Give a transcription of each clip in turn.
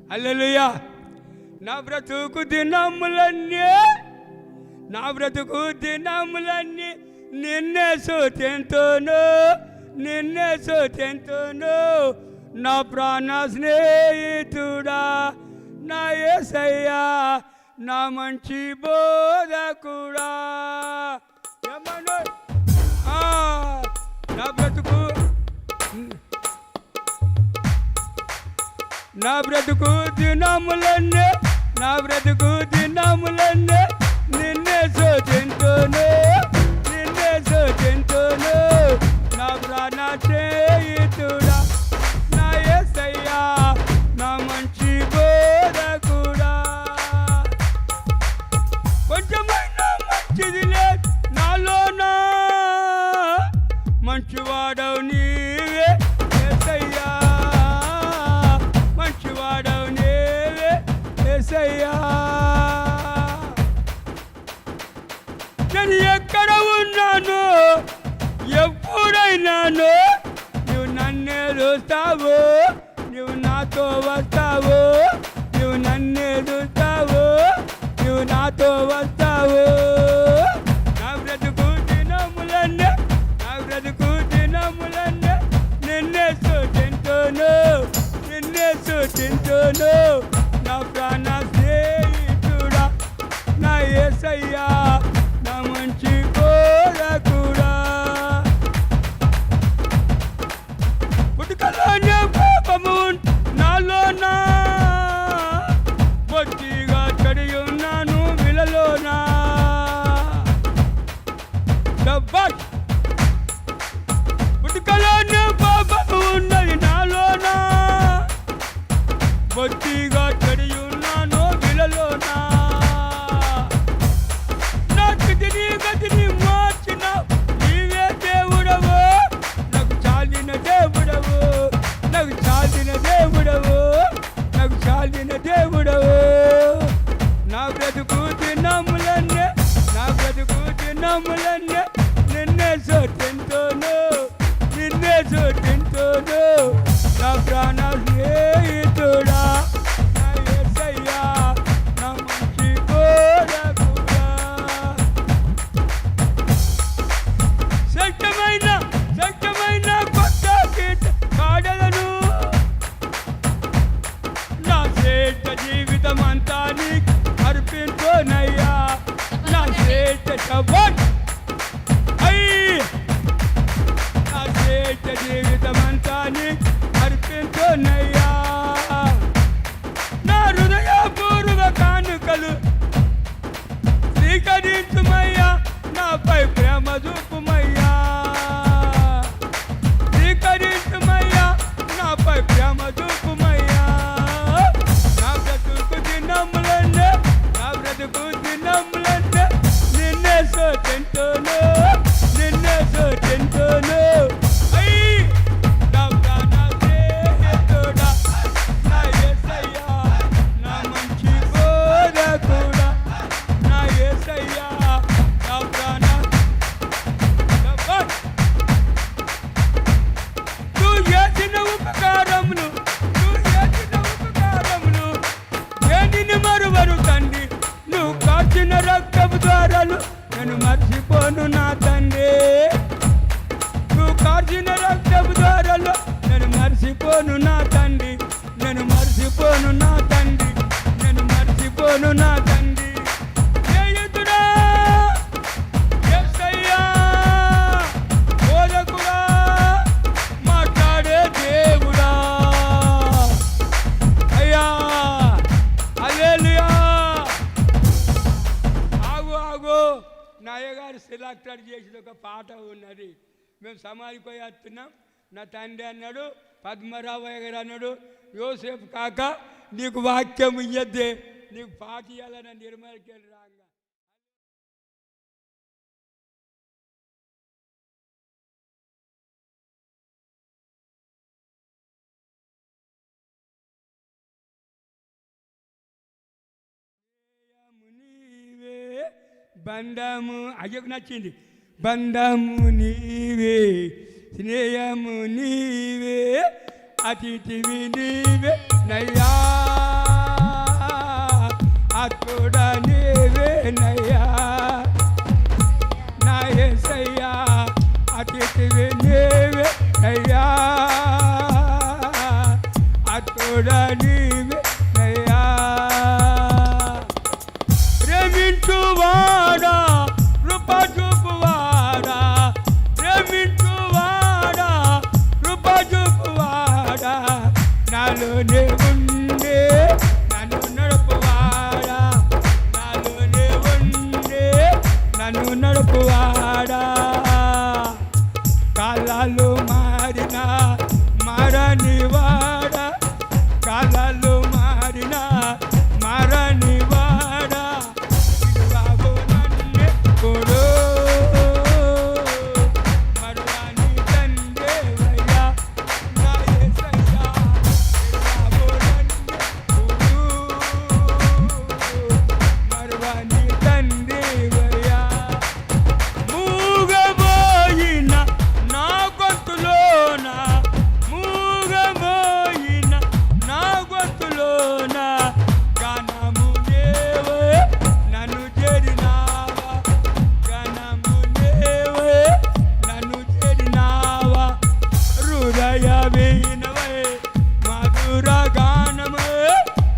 హల్లెలూయా. నా బ్రతుకు దినములన్నీ నిన్నే స్తుతింతును, నా ప్రాణ స్నేహితుడా నా యేసయ్యా, నా మంచి బోధకుడా. నా బ్రతుకు దినములన్నీ నిన్నే స్తుతింతును, నా ప్రాణ స్నేహితుడా నా యేసయ్యా, నా మంచి బోధకుడా. కొంచెమైనా మంచిది లేదు నాలోనా, మంచివాడవు నీవే యేసయ్యా, నేను ఎక్కడ ఉన్నాను ఎప్పుడైనాను నువ్వు నన్నే చూస్తావు, నువ్వు నాతో వస్తావు, నువ్వు నన్నే చూస్తావు, నువ్వు నాతో వస్తావు. నా బ్రతుకు దినములన్నీ నిన్నే స్తుతింతును, నా ప్రాణ స్నేహితుడా నా యేసయ్యా, నా మంచి బోధకుడా. పుట్టుకలోనే పాపము నాలోనా, బొత్తిగా చెడి ఉన్నాను విలలోనా. పుట్టుకలోనే పాపము ఉన్నది నాలోనా, బొత్తిగా చెడి ఉన్నాను విలలోనా. నా స్థితిని గతిని మార్చిన నీవే దేవుడవు, నాకు చాలిన దేవుడవు. నా బ్రతుకు దినములన్నీ నిన్నే స్తుతింతును, నా ప్రాణ స్నేహితుడా నా యేసయ్యా, నా మంచి బోధకుడా. సత్యమైన కొత్త గీత పాడలను, నా శ్రేష్ఠ జీవితం అంతా నీకు అర్పించునయ్యా, నా శ్రేష్ఠ జీవితం అంతా నీకు అర్పించునయ్యా. నా హృదయపూర్వక కానుకలు స్వీకరించుమయ్యా, నాపై ప్రేమ చూపుమయ్యా, నాపై ప్రేమ చూపుమయ్యా. నా బ్రతుకు దినములన్నీ నిన్నే స్తుతింతును, నా ప్రాణ స్నేహితుడా నా యేసయ్యా, నా మంచి బోధకుడా నా యేసయ్యా, నా ప్రాణ. నువ్వు చేసిన ఉపకారములు దేనిని మరువరు తండ్రి, నువ్వు కాచిన రక్తపు ద్వారాలు నేను మర్చిపోను నా తండ్రి, నువ్వు కాచిన రక్తపు ద్వారాలు నేను మర్చిపోను నా తండ్రి, నేను మర్చిపోను నా తండ్రి. స్నేహితుడా యేసయ్యా, బోధకుడా, మాట్లాడే దేవుడా అయ్యా. హల్లెలూయా. ఆగు నా అయ్యగారు సెలెక్టెడ్ చేసిన ఒక పాట ఉన్నది. మేము సమాధికి పోయి వస్తున్నాం, నా తండ్రి అన్నాడు, పద్మరావు గారు అన్నాడు, యోసేపు కాక నీకు వాక్యం ఇయ్యద్దే, నీకు పాట ఇవ్వాలన్న నిర్మలకి రాగా. బంధము అయ్యకు నచ్చింది, బంధము నీవే, స్నేహము నీవే, అతిథివి నీవే నయ్యా అతుడా నీవే నయ్యా నా యేసయ్యా అతిథివి నీవే నయ్యా అతుడా నీవే నయ్యా ప్రేమించువాడా కృప చూపువాడా ప్రేమించువాడా కృప చూపువాడా నాలోనే ఉండే నన్ను నడుపువాడా నాలోనే ఉండే నన్ను నడుపువాడా కాలాలు మారినా మారనివాడా కాలాలు మారినా మారనివాడా ఇరువాగు నన్నే కొడు మరువాని తండ్రివయ్యా నా యేసయ్యా ఇరువాగు నన్నే కొడు మరువాని తండ్రివయ్యా మూగబోయిన నా గొంతులోన మూగబోయిన నా గొంతులోన గానము దేవే నన్ను చేరినావా గానము దేవే నన్ను చేరినావా హృదయ వీణవే మధుర గానమే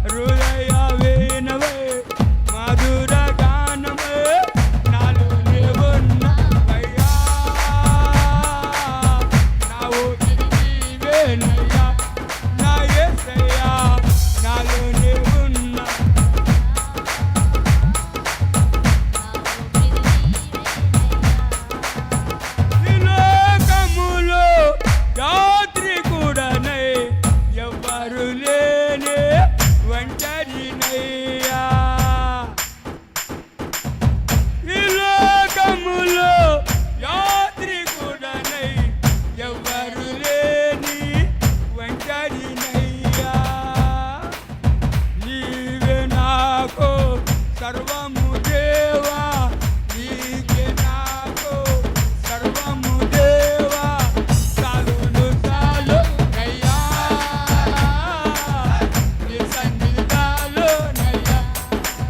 హృదయ వీణవే మధుర గానమే నాలోనే ఉన్నవయ్యా నా ఊపిరి నీవేనయ్యా నా యేసయ్యా నాలోనే ఉన్న ఈ లోకములో యాత్రికుడనై ఎవ్వరు లేనే ఒంటరినయ్యా ఈ లోకములో యాత్రికుడనై ఎవ్వరు లేని ఒంటరినయ్యా నీవే నాకు సర్వము దేవా నీకే నాకు సర్వము దేవా చాలును చాలు నయ్యా నీ సన్నిధాలు నయ్యా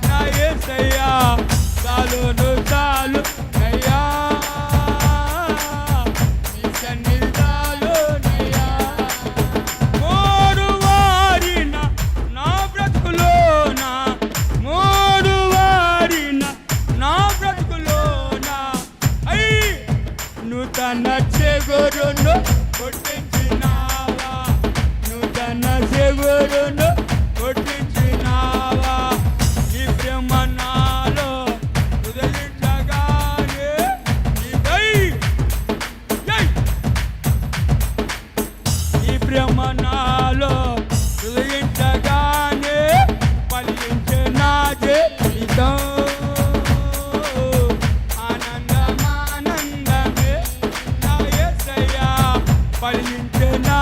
నా యేసయ్యా చాలును చాలు నయ్యా నీ సన్నిధాలు నయ్యా మోడువారిన నా బ్రతుకులోన మోడువారిన నా బ్రతుకులోన అయ్యి నూతన చెగురును కొట్టించినావా నూతన చెగురును కొట్టించినావా ఈ ప్రేమ నాలో ఉదయించగానే నీదై యై! ఈ ప్రేమ నాలో ఉదయించగానే ఫలించే నా జీవితం ఆనందమానందమే నా యేసయ్యా ఫలించే నా